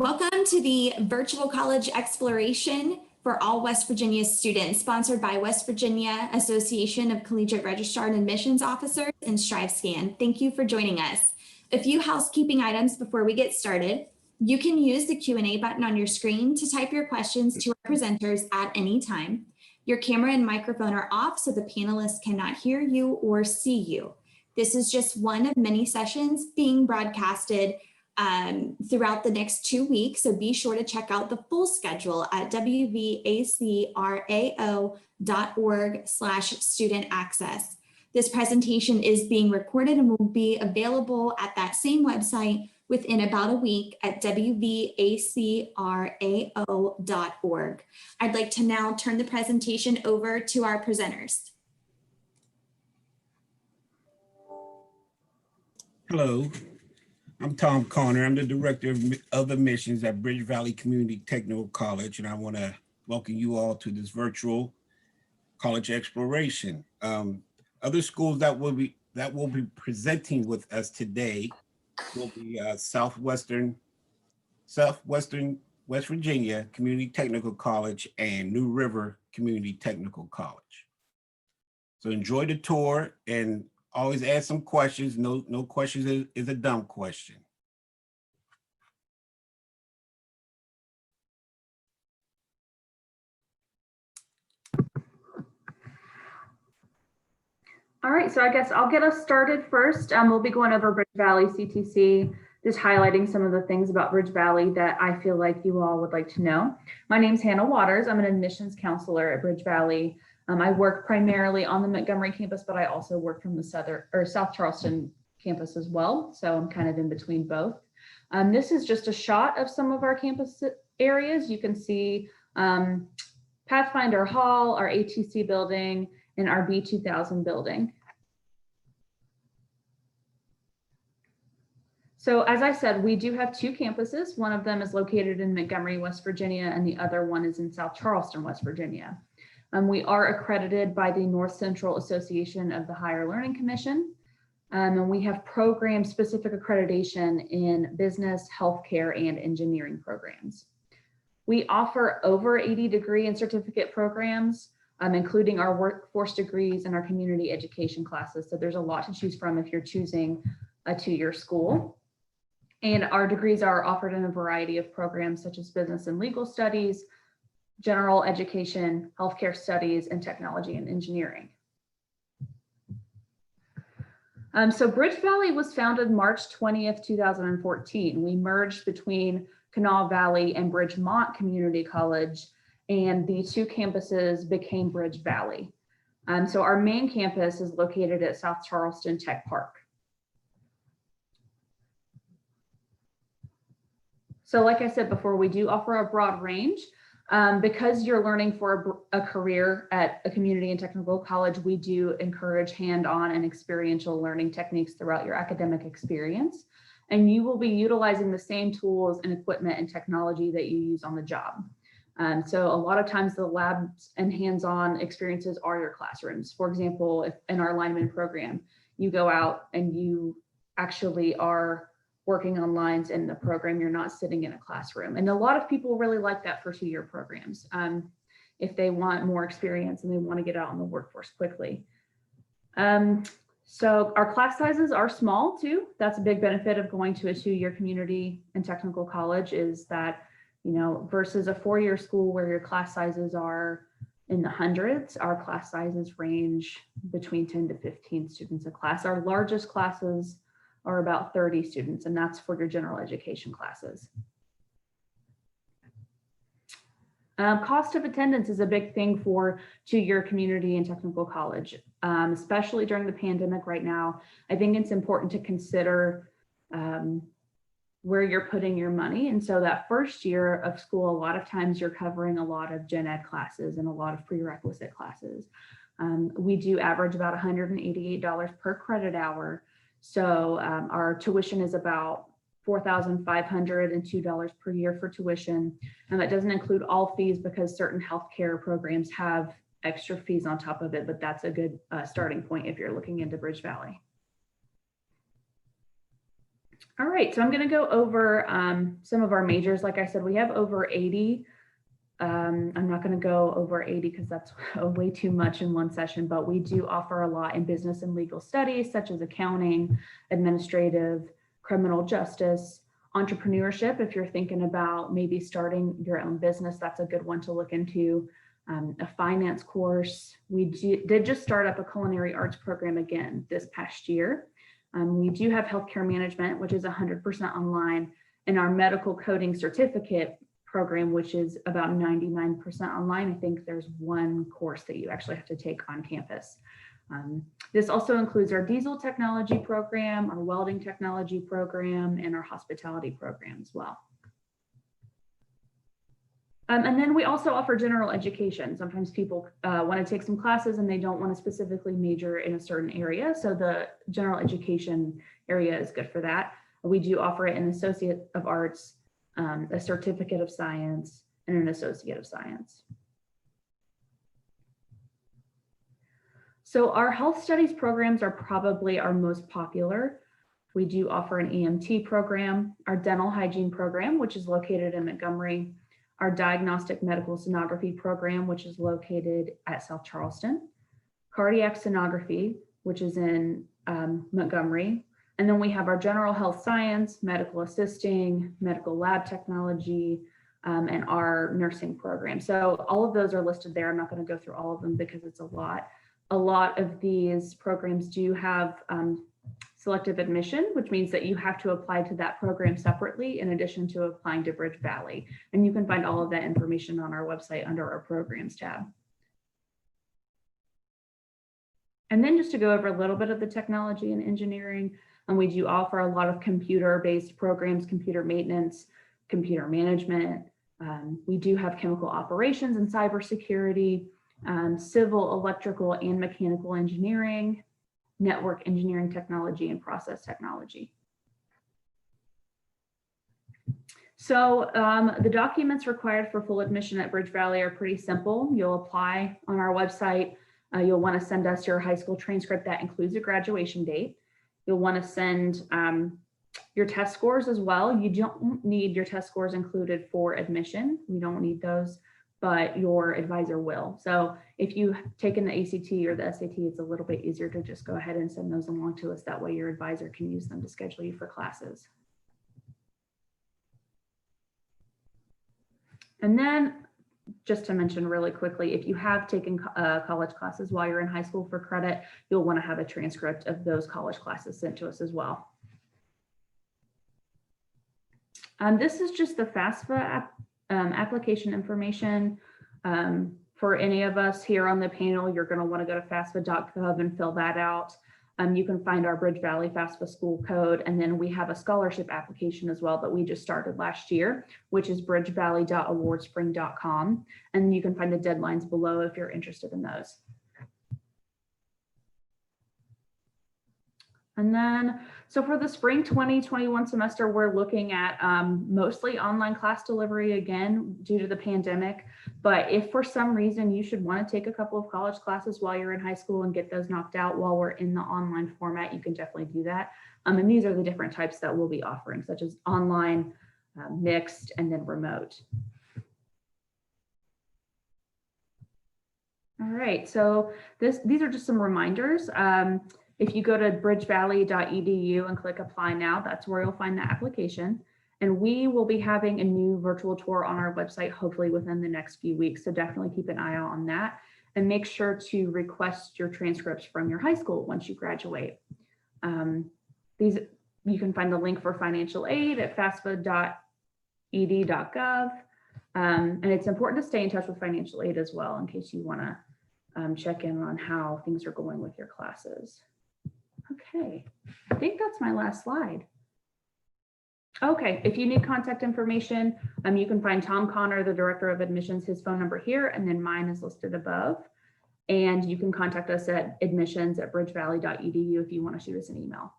Welcome to the Virtual College Exploration for all West Virginia students, sponsored by West Virginia Association of Collegiate Registrar and Admissions Officers and StriveScan. Thank you for joining us. A few housekeeping items before we get started. You can use the Q&A button on your screen to type your questions to our presenters at any time. Your camera and microphone are off so the panelists cannot hear you or see you. This is just one of many sessions being broadcasted throughout the next 2 weeks, so be sure to check out the full schedule at WVACRAO.org/student access. This presentation is being recorded and will be available at that same website within about a week at WVACRAO.org. I'd like to now turn the presentation over to our presenters. Hello, I'm Tom Conner. I'm the Director of Admissions at Bridge Valley Community Technical College, and I want to welcome you all to this virtual college exploration. Other schools that will be presenting with us today will be Southwestern West Virginia Community Technical College and New River Community Technical College. So enjoy the tour and always ask some questions. No questions is a dumb question. All right, so I guess I'll get us started first. We'll be going over Bridge Valley CTC, just highlighting some of the things about Bridge Valley that I feel like you all would like to know. My name's Hannah Waters. I'm an admissions counselor at Bridge Valley. I work primarily on the Montgomery campus, but I also work from the South Charleston campus as well. So I'm kind of in between both. This is just a shot of some of our campus areas. You can see Pathfinder Hall, our ATC building, and our B2000 building. So as I said, we do have two campuses. One of them is located in Montgomery, West Virginia, and the other one is in South Charleston, West Virginia. We are accredited by the North Central Association of the Higher Learning Commission, and we have program-specific accreditation in business, healthcare, and engineering programs. We offer over 80 degree and certificate programs, including our workforce degrees and our community education classes. So there's a lot to choose from if you're choosing a two-year school. And our degrees are offered in a variety of programs such as business and legal studies, general education, healthcare studies, and technology and engineering. So Bridge Valley was founded March 20th, 2014. We merged between Kanawha Valley and Bridgemont Community College, and the two campuses became Bridge Valley. So our main campus is located at South Charleston Tech Park. So like I said before, we do offer a broad range. Because you're learning for a career at a community and technical college, we do encourage hands-on and experiential learning techniques throughout your academic experience. And you will be utilizing the same tools and equipment and technology that you use on the job. So a lot of times the labs and hands-on experiences are your classrooms. For example, if in our lineman program, you go out and you actually are working on lines in the program, you're not sitting in a classroom. And a lot of people really like that for two-year programs if they want more experience and they want to get out in the workforce quickly. So our class sizes are small too. That's a big benefit of going to a two-year community and technical college, is that, you know, versus a four-year school where your class sizes are in the hundreds, our class sizes range between 10 to 15 students a class. Our largest classes are about 30 students, and that's for your general education classes. Cost of attendance is a big thing for two-year community and technical college, especially during the pandemic right now. I think it's important to consider where you're putting your money. And so that first year of school, a lot of times you're covering a lot of gen ed classes and a lot of prerequisite classes. We do average about $188 per credit hour. So our tuition is about $4,502 per year for tuition. And that doesn't include all fees because certain healthcare programs have extra fees on top of it, but that's a good starting point if you're looking into Bridge Valley. All right, so I'm going to go over some of our majors. Like I said, we have over 80. I'm not going to go over 80 because that's way too much in one session, but we do offer a lot in business and legal studies, such as accounting, administrative, criminal justice, entrepreneurship. If you're thinking about maybe starting your own business, that's a good one to look into. A finance course. We did just start up a culinary arts program again this past year. We do have healthcare management, which is 100% online, and our medical coding certificate program, which is about 99% online. I think there's one course that you actually have to take on campus. This also includes our diesel technology program, our welding technology program, and our hospitality program as well. And then we also offer general education. Sometimes people want to take some classes and they don't want to specifically major in a certain area. So the general education area is good for that. We do offer an Associate of Arts, a Certificate of Science, and an Associate of Science. So our health studies programs are probably our most popular. We do offer an EMT program, our dental hygiene program, which is located in Montgomery, our diagnostic medical sonography program, which is located at South Charleston, cardiac sonography, which is in Montgomery. And then we have our general health science, medical assisting, medical lab technology, and our nursing program. So all of those are listed there. I'm not going to go through all of them because it's a lot. A lot of these programs do have selective admission, which means that you have to apply to that program separately in addition to applying to Bridge Valley. And you can find all of that information on our website under our programs tab. And then just to go over a little bit of the technology and engineering, and we do offer a lot of computer-based programs, computer maintenance, computer management. We do have chemical operations and cybersecurity, civil, electrical, and mechanical engineering, network engineering technology, and process technology. So the documents required for full admission at Bridge Valley are pretty simple. You'll apply on our website. You'll want to send us your high school transcript that includes a graduation date. You'll want to send your test scores as well. You don't need your test scores included for admission. We don't need those, but your advisor will. So if you've taken the ACT or the SAT, it's a little bit easier to just go ahead and send those along to us. That way your advisor can use them to schedule you for classes. And then just to mention really quickly, if you have taken college classes while you're in high school for credit, you'll want to have a transcript of those college classes sent to us as well. This is just the FAFSA application information. For any of us here on the panel, you're going to want to go to FAFSA.gov and fill that out. You can find our Bridge Valley FAFSA school code, and then we have a scholarship application as well that we just started last year, which is bridgevalley.awardspring.com, and you can find the deadlines below if you're interested in those. And then, so for the spring 2021 semester, we're looking at mostly online class delivery again due to the pandemic. But if for some reason you should want to take a couple of college classes while you're in high school and get those knocked out while we're in the online format, you can definitely do that. And these are the different types that we'll be offering, such as online, mixed, and then remote. All right, so these are just some reminders. If you go to bridgevalley.edu and click apply now, that's where you'll find the application. And we will be having a new virtual tour on our website, hopefully within the next few weeks. So definitely keep an eye out on that, and make sure to request your transcripts from your high school once you graduate. You can find the link for financial aid at fasfa.ed.gov. And it's important to stay in touch with financial aid as well in case you want to check in on how things are going with your classes. Okay, I think that's my last slide. Okay, if you need contact information, you can find Tom Connor, the Director of Admissions, his phone number here, and then mine is listed above. And you can contact us at admissions@bridgevalley.edu if you want to shoot us an email.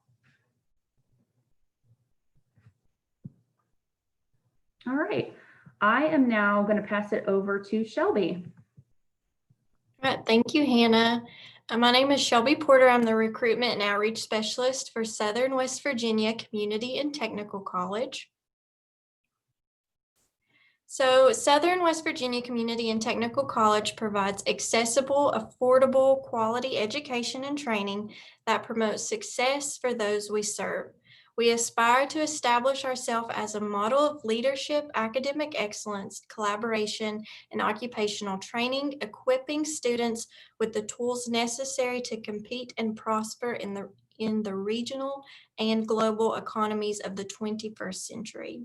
All right, I am now going to pass it over to Shelby. All right, thank you, Hannah. My name is Shelby Porter. I'm the Recruitment and Outreach Specialist for Southern West Virginia Community and Technical College. So Southern West Virginia Community and Technical College provides accessible, affordable, quality education and training that promotes success for those we serve. We aspire to establish ourselves as a model of leadership, academic excellence, collaboration, and occupational training, equipping students with the tools necessary to compete and prosper in the regional and global economies of the 21st century.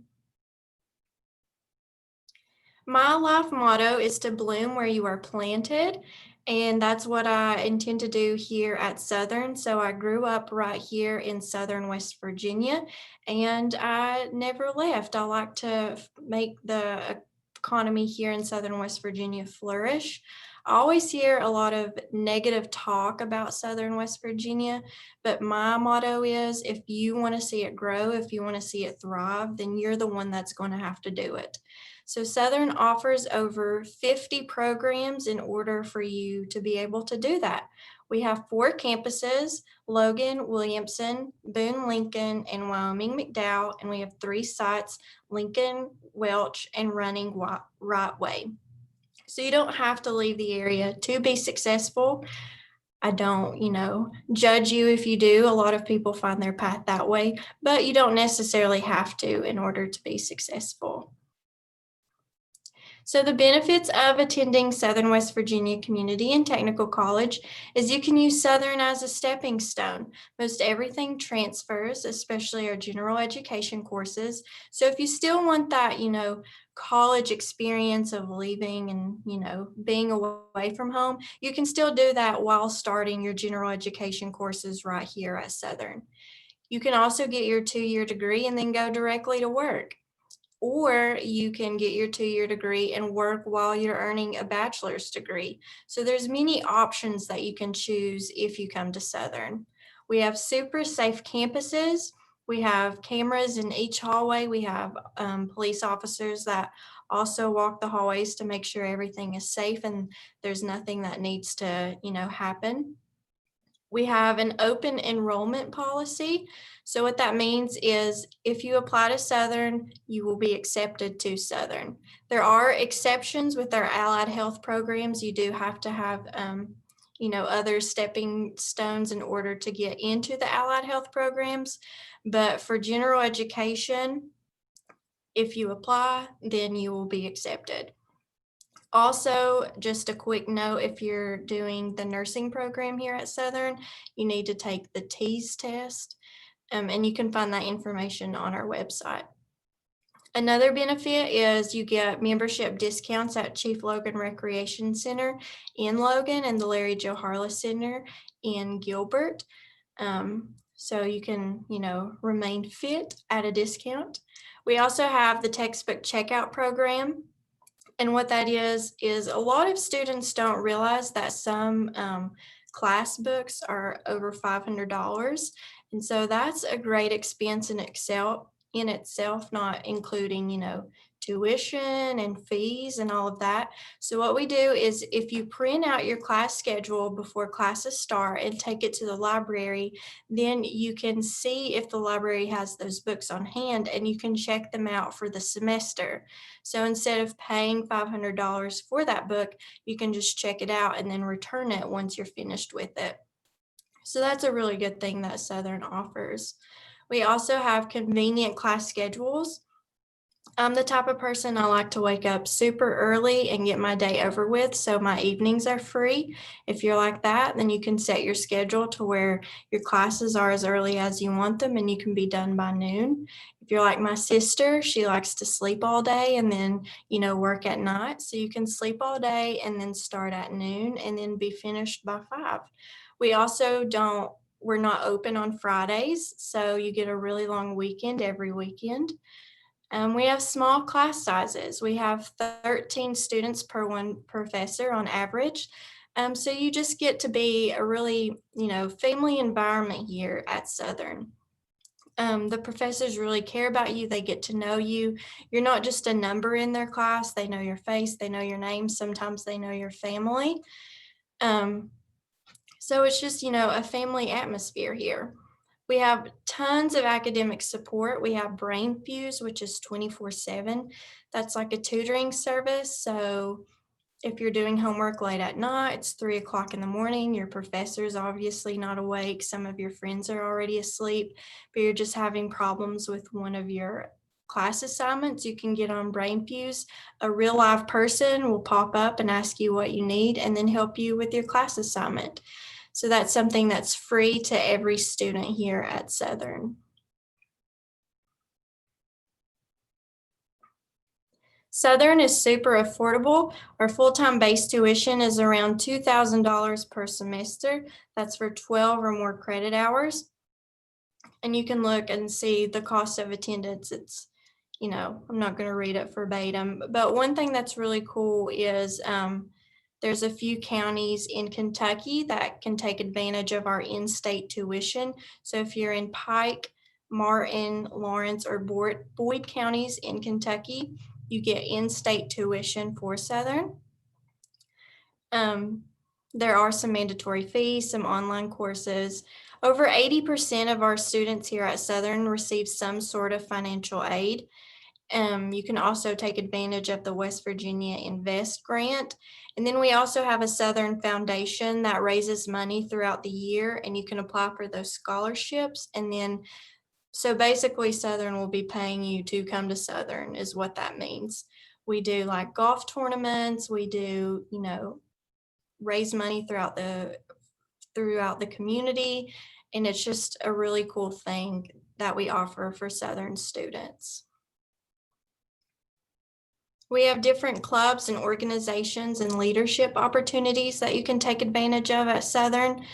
My life motto is to bloom where you are planted, and that's what I intend to do here at Southern. So I grew up right here in Southern West Virginia, and I never left. I like to make the economy here in Southern West Virginia flourish. I always hear a lot of negative talk about Southern West Virginia, but my motto is if you want to see it grow, if you want to see it thrive, then you're the one that's going to have to do it. So Southern offers over 50 programs in order for you to be able to do that. We have 4 campuses, Logan, Williamson, Boone, Lincoln, and Wyoming McDowell, and we have 3 sites, Lincoln, Welch, and Running Right Way. So you don't have to leave the area to be successful. I don't, judge you if you do. A lot of people find their path that way, but you don't necessarily have to in order to be successful. So the benefits of attending Southern West Virginia Community and Technical College is you can use Southern as a stepping stone. Most everything transfers, especially our general education courses. So if you still want that, college experience of leaving and, being away from home, you can still do that while starting your general education courses right here at Southern. You can also get your 2-year degree and then go directly to work. Or you can get your 2-year degree and work while you're earning a bachelor's degree. So there's many options that you can choose if you come to Southern. We have super safe campuses. We have cameras in each hallway. We have police officers that also walk the hallways to make sure everything is safe and there's nothing that needs to, happen. We have an open enrollment policy. So what that means is if you apply to Southern, you will be accepted to Southern. There are exceptions with our allied health programs. You do have to have, other stepping stones in order to get into the allied health programs. But for general education, if you apply, then you will be accepted. Also, just a quick note, if you're doing the nursing program here at Southern, you need to take the TEAS test, and you can find that information on our website. Another benefit is you get membership discounts at Chief Logan Recreation Center in Logan and the Larry Joe Harless Center in Gilbert. So you can, remain fit at a discount. We also have the textbook checkout program. And what that is a lot of students don't realize that some class books are over $500. And so that's a great expense in itself, not including, tuition and fees and all of that. So what we do is if you print out your class schedule before classes start and take it to the library, then you can see if the library has those books on hand and you can check them out for the semester. So instead of paying $500 for that book, you can just check it out and then return it once you're finished with it. So that's a really good thing that Southern offers. We also have convenient class schedules. I'm the type of person I like to wake up super early and get my day over with, so my evenings are free. If you're like that, then you can set your schedule to where your classes are as early as you want them and you can be done by noon. If you're like my sister, she likes to sleep all day and then, work at night. So you can sleep all day and then start at noon and then be finished by 5. We also we're not open on Fridays, so you get a really long weekend every weekend. We have small class sizes. We have 13 students per one professor on average. So you just get to be a really, family environment here at Southern. The professors really care about you. They get to know you. You're not just a number in their class. They know your face. They know your name. Sometimes they know your family. So it's just, a family atmosphere here. We have tons of academic support. We have Brain Fuse, which is 24/7. That's like a tutoring service. So if you're doing homework late at night, it's 3 o'clock in the morning, your professor's obviously not awake, some of your friends are already asleep, but you're just having problems with one of your class assignments, you can get on Brain Fuse. A real live person will pop up and ask you what you need and then help you with your class assignment. So that's something that's free to every student here at Southern. Southern is super affordable. Our full-time base tuition is around $2,000 per semester. That's for 12 or more credit hours. And you can look and see the cost of attendance. It's, I'm not going to read it verbatim, but one thing that's really cool is there's a few counties in Kentucky that can take advantage of our in-state tuition. So if you're in Pike, Martin, Lawrence, or Boyd counties in Kentucky, you get in-state tuition for Southern. There are some mandatory fees, some online courses. Over 80% of our students here at Southern receive some sort of financial aid. You can also take advantage of the West Virginia Invest Grant. And then we also have a Southern Foundation that raises money throughout the year, and you can apply for those scholarships. And then, so basically Southern will be paying you to come to Southern is what that means. We do like golf tournaments, we do, raise money throughout the community. And it's just a really cool thing that we offer for Southern students. We have different clubs and organizations and leadership opportunities that you can take advantage of at Southern.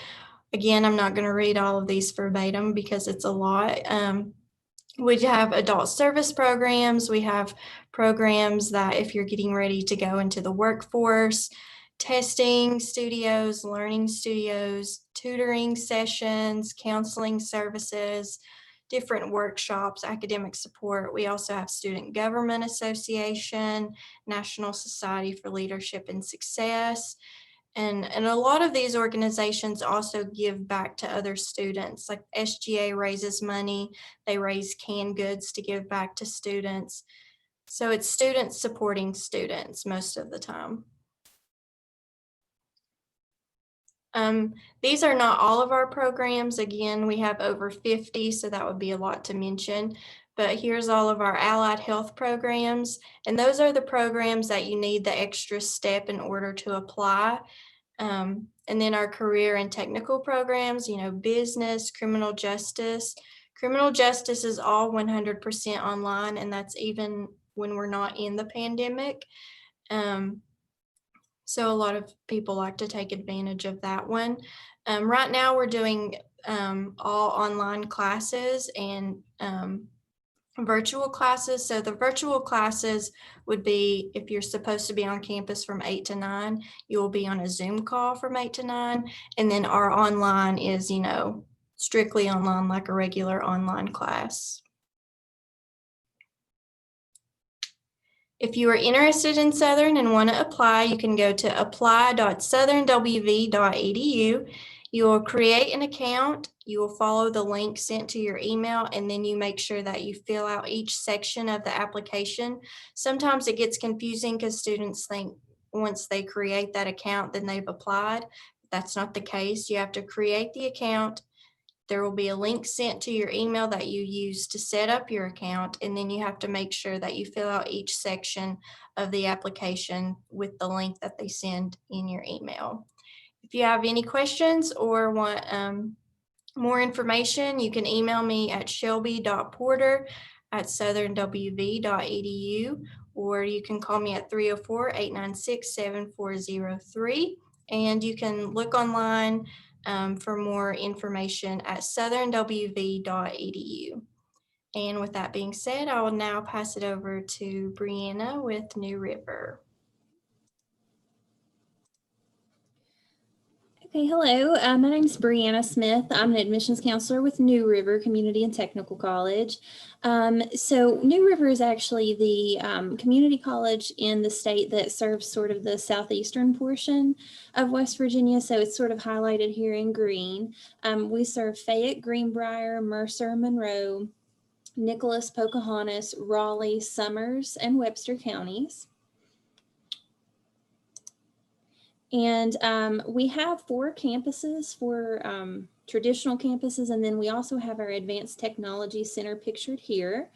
Again, I'm not going to read all of these verbatim because it's a lot. We have adult service programs. We have programs that if you're getting ready to go into the workforce, testing studios, learning studios, tutoring sessions, counseling services, different workshops, academic support. We also have Student Government Association, National Society for Leadership and Success. And a lot of these organizations also give back to other students, like SGA raises money, they raise canned goods to give back to students. So it's students supporting students most of the time. These are not all of our programs. Again, we have over 50, so that would be a lot to mention. But here's all of our allied health programs. And those are the programs that you need the extra step in order to apply. And then our career and technical programs, business, criminal justice. Criminal justice is all 100% online, and that's even when we're not in the pandemic. So a lot of people like to take advantage of that one. Right now we're doing all online classes and virtual classes. So the virtual classes would be if you're supposed to be on campus from 8 to 9, you will be on a Zoom call from 8 to 9. And then our online is, strictly online like a regular online class. If you are interested in Southern and want to apply, you can go to apply.southernwv.edu. You will create an account, you will follow the link sent to your email, and then you make sure that you fill out each section of the application. Sometimes it gets confusing because students think once they create that account, then they've applied. That's not the case. You have to create the account. There will be a link sent to your email that you use to set up your account, and then you have to make sure that you fill out each section of the application with the link that they send in your email. If you have any questions or want more information, you can email me at shelby.porter@southernwv.edu, or you can call me at 304-896-7403, and you can look online for more information at southernwv.edu. And with that being said, I will now pass it over to Brianna with New River. Okay, hello. My name is Brianna Smith. I'm an admissions counselor with New River Community and Technical College. So New River is actually the community college in the state that serves sort of the southeastern portion of West Virginia. So it's sort of highlighted here in green. We serve Fayette, Greenbrier, Mercer, Monroe, Nicholas, Pocahontas, Raleigh, Summers, and Webster counties. And we have 4 campuses, 4 traditional campuses, and then we also have our Advanced Technology Center pictured here.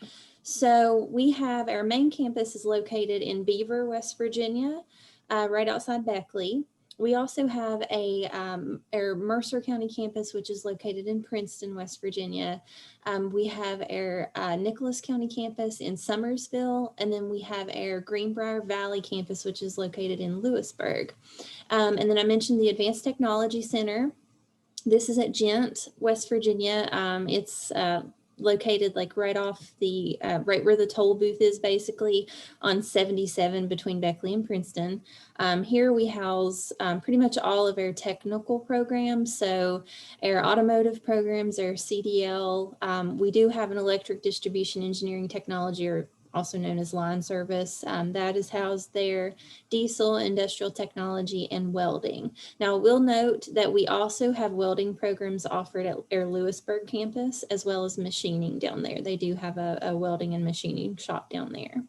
So we have our main campus is located in Beaver, West Virginia, right outside Beckley. We also have our Mercer County campus, which is located in Princeton, West Virginia. We have our Nicholas County campus in Summersville, and then we have our Greenbrier Valley campus, which is located in Lewisburg. And then I mentioned the Advanced Technology Center. This is at Gent, West Virginia. It's located like right off the, right where the toll booth is, basically on 77 between Beckley and Princeton. Here we house pretty much all of our technical programs. So our automotive programs, our CDL, we do have an electric distribution engineering technology, or also known as line service, that is housed there, diesel, industrial technology, and welding. Now, we'll note that we also have welding programs offered at our Lewisburg campus, as well as machining down there. They do have a welding and machining shop down there.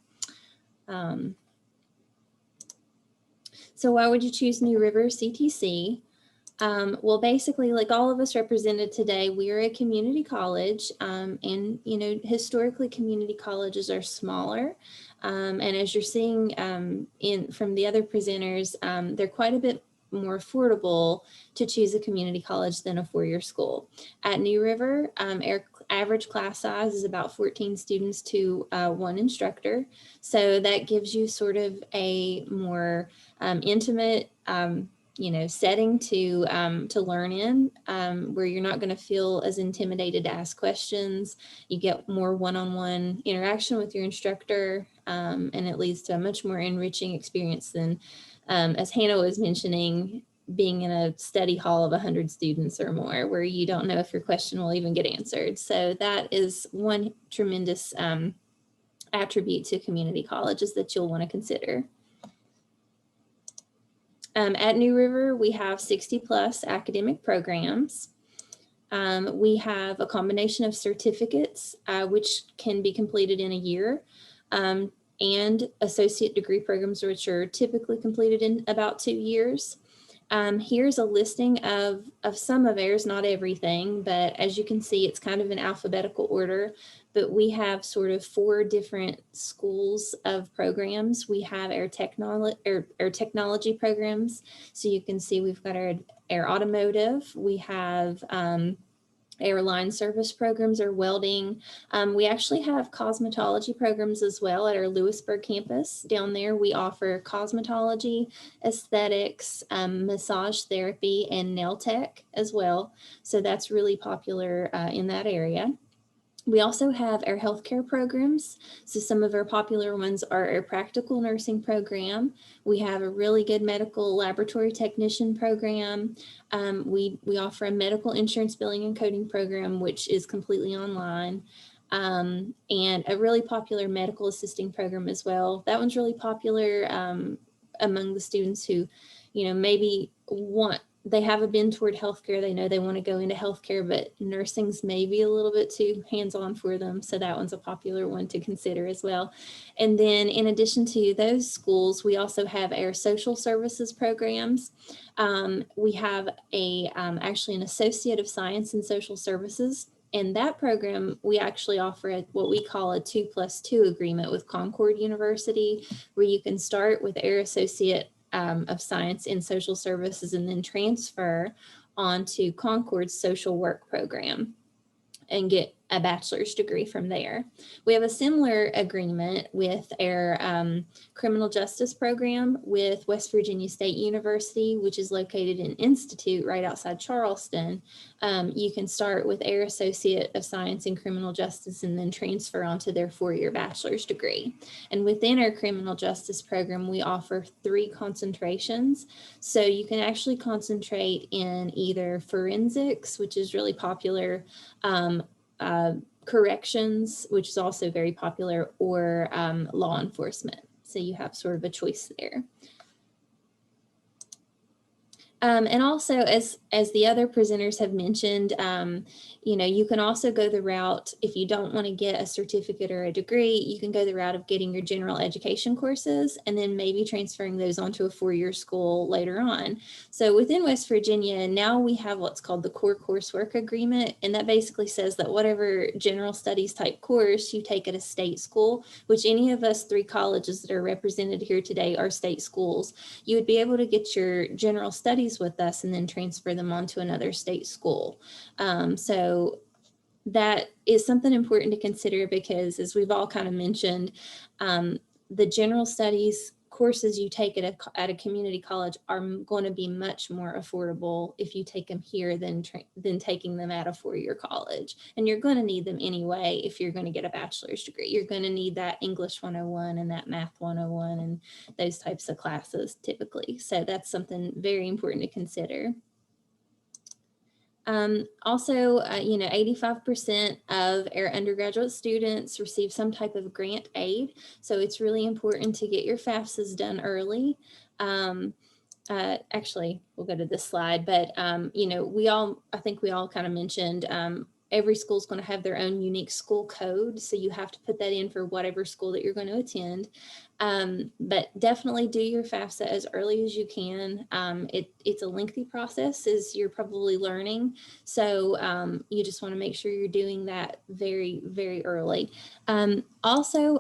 So why would you choose New River CTC? Well, basically, like all of us represented today, we are a community college, and, you know, historically community colleges are smaller. And as you're seeing from the other presenters, they're quite a bit more affordable to choose a community college than a 4-year school. At New River, our average class size is about 14 students to 1 instructor. So that gives you sort of a more intimate setting to learn in, where you're not going to feel as intimidated to ask questions. You get more one-on-one interaction with your instructor, and it leads to a much more enriching experience than, as Hannah was mentioning, being in a study hall of 100 students or more, where you don't know if your question will even get answered. So that is one tremendous attribute to community colleges that you'll want to consider. At New River, we have 60+ academic programs. We have a combination of certificates, which can be completed in a year, and associate degree programs, which are typically completed in about 2 years. Here's a listing of some of ours, not everything, but as you can see, it's kind of in alphabetical order. But we have sort of 4 different schools of programs. We have our technology programs. So you can see we've got our automotive. We have our line service programs, or welding. We actually have cosmetology programs as well at our Lewisburg campus. Down there, we offer cosmetology, aesthetics, massage therapy, and nail tech as well. So that's really popular in that area. We also have our healthcare programs. So some of our popular ones are our practical nursing program. We have a really good medical laboratory technician program. We offer a medical insurance billing and coding program, which is completely online, and a really popular medical assisting program as well. That one's really popular among the students who, maybe they have a bend toward healthcare. They know they want to go into healthcare, but nursing's maybe a little bit too hands-on for them. So that one's a popular one to consider as well. And then in addition to those schools, we also have our social services programs. We have actually an Associate of Science in Social Services. And that program, we actually offer what we call a 2+2 agreement with Concord University, where you can start with our Associate of Science in Social Services and then transfer onto Concord's social work program and get a bachelor's degree from there. We have a similar agreement with our criminal justice program with West Virginia State University, which is located in Institute right outside Charleston. You can start with our Associate of Science in Criminal Justice and then transfer onto their 4-year bachelor's degree. And within our criminal justice program, we offer 3 concentrations. So you can actually concentrate in either forensics, which is really popular, corrections, which is also very popular, or law enforcement. So you have sort of a choice there. And also, as the other presenters have mentioned, you can also go the route, if you don't want to get a certificate or a degree, you can go the route of getting your general education courses and then maybe transferring those onto a 4-year school later on. So within West Virginia, now we have what's called the core coursework agreement. And that basically says that whatever general studies type course you take at a state school, which any of us 3 colleges that are represented here today are state schools, you would be able to get your general studies with us and then transfer them on to another state school. So that is something important to consider because, as we've all kind of mentioned, the general studies courses you take at a community college are going to be much more affordable if you take them here than taking them at a 4-year college. And you're going to need them anyway if you're going to get a bachelor's degree. You're going to need that English 101 and that Math 101 and those types of classes typically. So that's something very important to consider. Also, 85% of our undergraduate students receive some type of grant aid. So it's really important to get your FAFSAs done early. Actually, we'll go to this slide, but, I think we all kind of mentioned, every school is going to have their own unique school code. So you have to put that in for whatever school that you're going to attend. But definitely do your FAFSA as early as you can. It's a lengthy process, as you're probably learning. So you just want to make sure you're doing that very, very early. Also,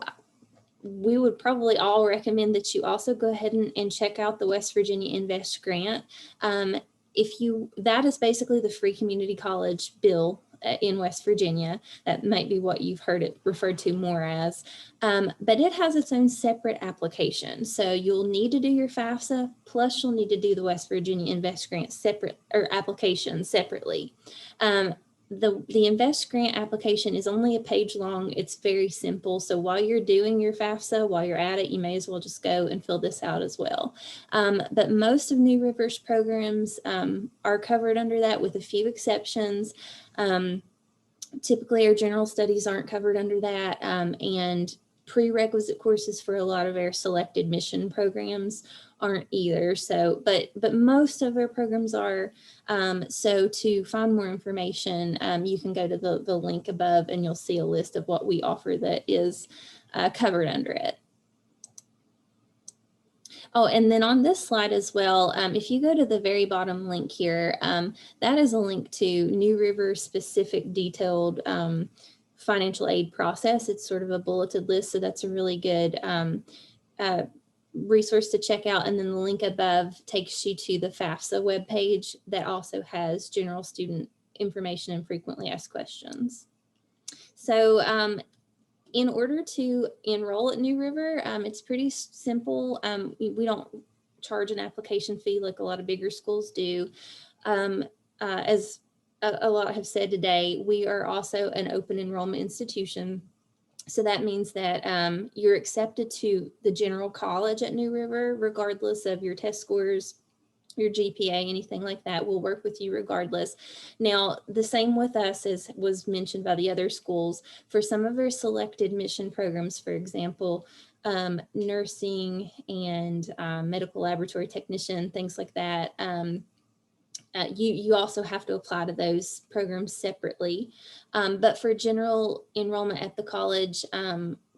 we would probably all recommend that you also go ahead and check out the West Virginia Invest Grant. That is basically the free community college bill in West Virginia. That might be what you've heard it referred to more as, but it has its own separate application. So you'll need to do your FAFSA, plus you'll need to do the West Virginia Invest Grant application separately. The Invest Grant application is only a page long. It's very simple. So while you're doing your FAFSA, while you're at it, you may as well just go and fill this out as well. But most of New River's programs are covered under that, with a few exceptions. Typically, our general studies aren't covered under that, and prerequisite courses for a lot of our selected mission programs aren't either. So, but most of our programs are. So to find more information, you can go to the link above and you'll see a list of what we offer that is covered under it. Oh, and then on this slide as well, if you go to the very bottom link here, that is a link to New River specific detailed financial aid process. It's sort of a bulleted list, so that's a really good resource to check out. And then the link above takes you to the FAFSA webpage that also has general student information and frequently asked questions. So in order to enroll at New River, it's pretty simple. We don't charge an application fee like a lot of bigger schools do. As a lot have said today, we are also an open enrollment institution. So that means that you're accepted to the general college at New River, regardless of your test scores, your GPA, anything like that. We'll work with you regardless. Now, the same with us as was mentioned by the other schools. For some of our selected mission programs, for example, nursing and medical laboratory technician, things like that, you also have to apply to those programs separately. But for general enrollment at the college,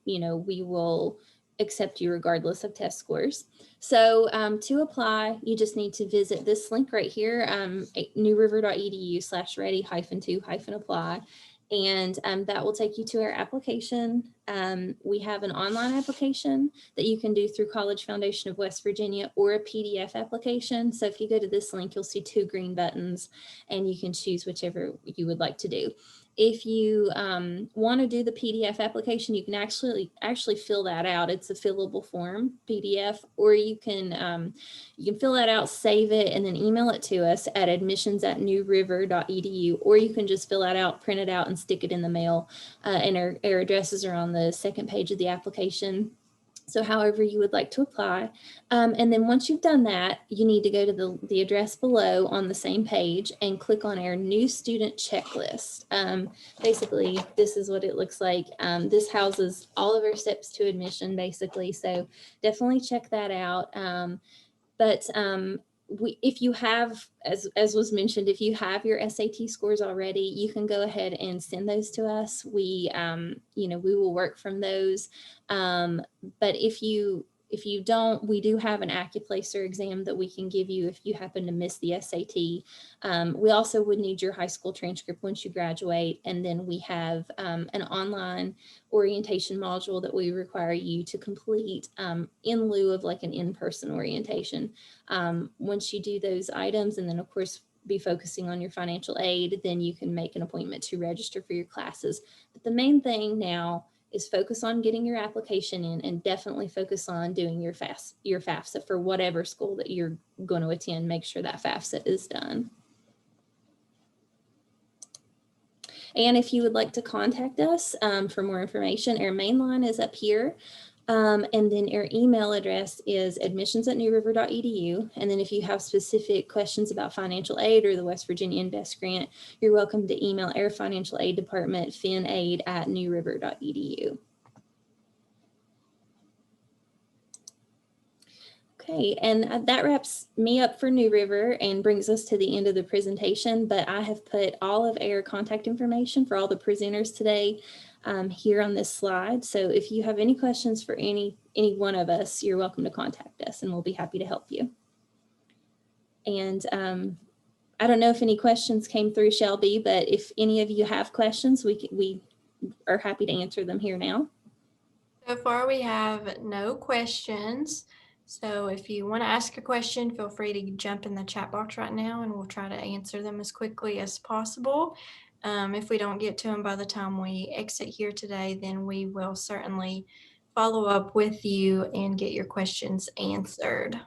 we will accept you regardless of test scores. So to apply, you just need to visit this link right here, newriver.edu/ready-to-apply. And that will take you to our application. We have an online application that you can do through College Foundation of West Virginia, or a PDF application. So if you go to this link, you'll see 2 green buttons and you can choose whichever you would like to do. If you want to do the PDF application, you can actually fill that out. It's a fillable form PDF, or you can fill that out, save it, and then email it to us at admissions@newriver.edu, or you can just fill that out, print it out, and stick it in the mail. And our addresses are on the second page of the application. So however you would like to apply. And then once you've done that, you need to go to the address below on the same page and click on our new student checklist. Basically, this is what it looks like. This houses all of our steps to admission, basically. So definitely check that out. If you have, as was mentioned, if you have your SAT scores already, you can go ahead and send those to us. We will work from those. But if you don't, we do have an AccuPlacer exam that we can give you if you happen to miss the SAT. We also would need your high school transcript once you graduate. And then we have an online orientation module that we require you to complete in lieu of like an in-person orientation. Once you do those items, and then of course be focusing on your financial aid, then you can make an appointment to register for your classes. But the main thing now is focus on getting your application in, and definitely focus on doing your FAFSA for whatever school that you're going to attend. Make sure that FAFSA is done. And if you would like to contact us for more information, our main line is up here. And then our email address is admissions@newriver.edu. And then if you have specific questions about financial aid or the West Virginia Invest Grant, you're welcome to email our financial aid department, finaid@newriver.edu. Okay, and that wraps me up for New River and brings us to the end of the presentation, but I have put all of our contact information for all the presenters today here on this slide. So if you have any questions for any one of us, you're welcome to contact us and we'll be happy to help you. And I don't know if any questions came through, Shelby, but if any of you have questions, we are happy to answer them here now. So far, we have no questions. So if you want to ask a question, feel free to jump in the chat box right now and we'll try to answer them as quickly as possible. If we don't get to them by the time we exit here today, then we will certainly follow up with you and get your questions answered.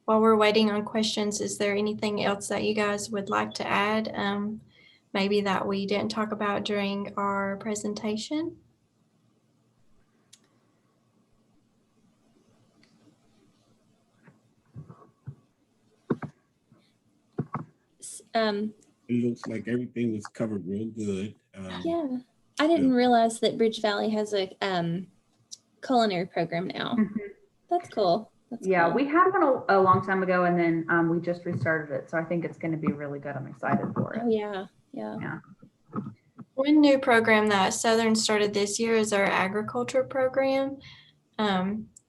While we're waiting on questions, is there anything else that you guys would like to add? Maybe that we didn't talk about during our presentation? It looks like everything was covered real good. Yeah, I didn't realize that Bridge Valley has a culinary program now. Mm-hmm. That's cool. Cool. We had one a long time ago, and then we just restarted it. So I think it's going to be really good. I'm excited for it. Oh, yeah. One new program that Southern started this year is our agriculture program.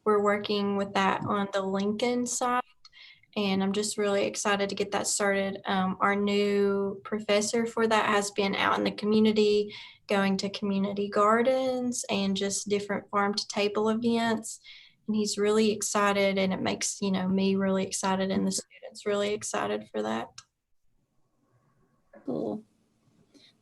We're working with that on the Lincoln side, and I'm just really excited to get that started. Our new professor for that has been out in the community, going to community gardens and just different farm to table events. And he's really excited, and it makes, me really excited and the students really excited for that. Cool.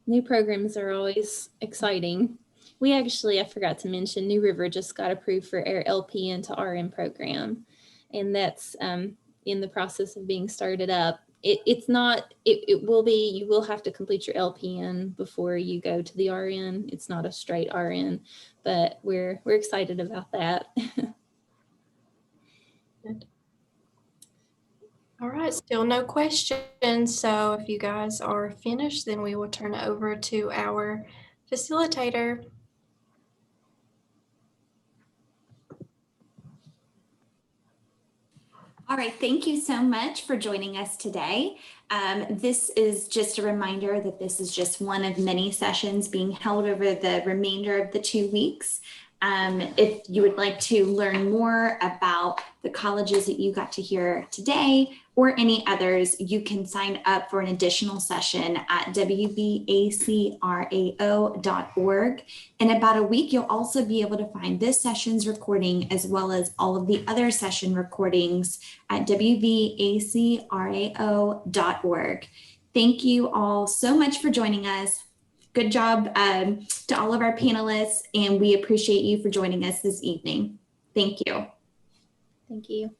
New programs are always exciting. We actually, I forgot to mention, New River just got approved for our LPN to RN program. And that's in the process of being started up. It will be, you will have to complete your LPN before you go to the RN. It's not a straight RN, but we're excited about that. Good. All right, still no questions. So if you guys are finished, then we will turn it over to our facilitator. All right, thank you so much for joining us today. This is just a reminder that this is just one of many sessions being held over the remainder of the 2 weeks. If you would like to learn more about the colleges that you got to hear today or any others, you can sign up for an additional session at WVACRAO.org. In about a week, you'll also be able to find this session's recording as well as all of the other session recordings at WVACRAO.org. Thank you all so much for joining us. Good job to all of our panelists, and we appreciate you for joining us this evening. Thank you. Thank you.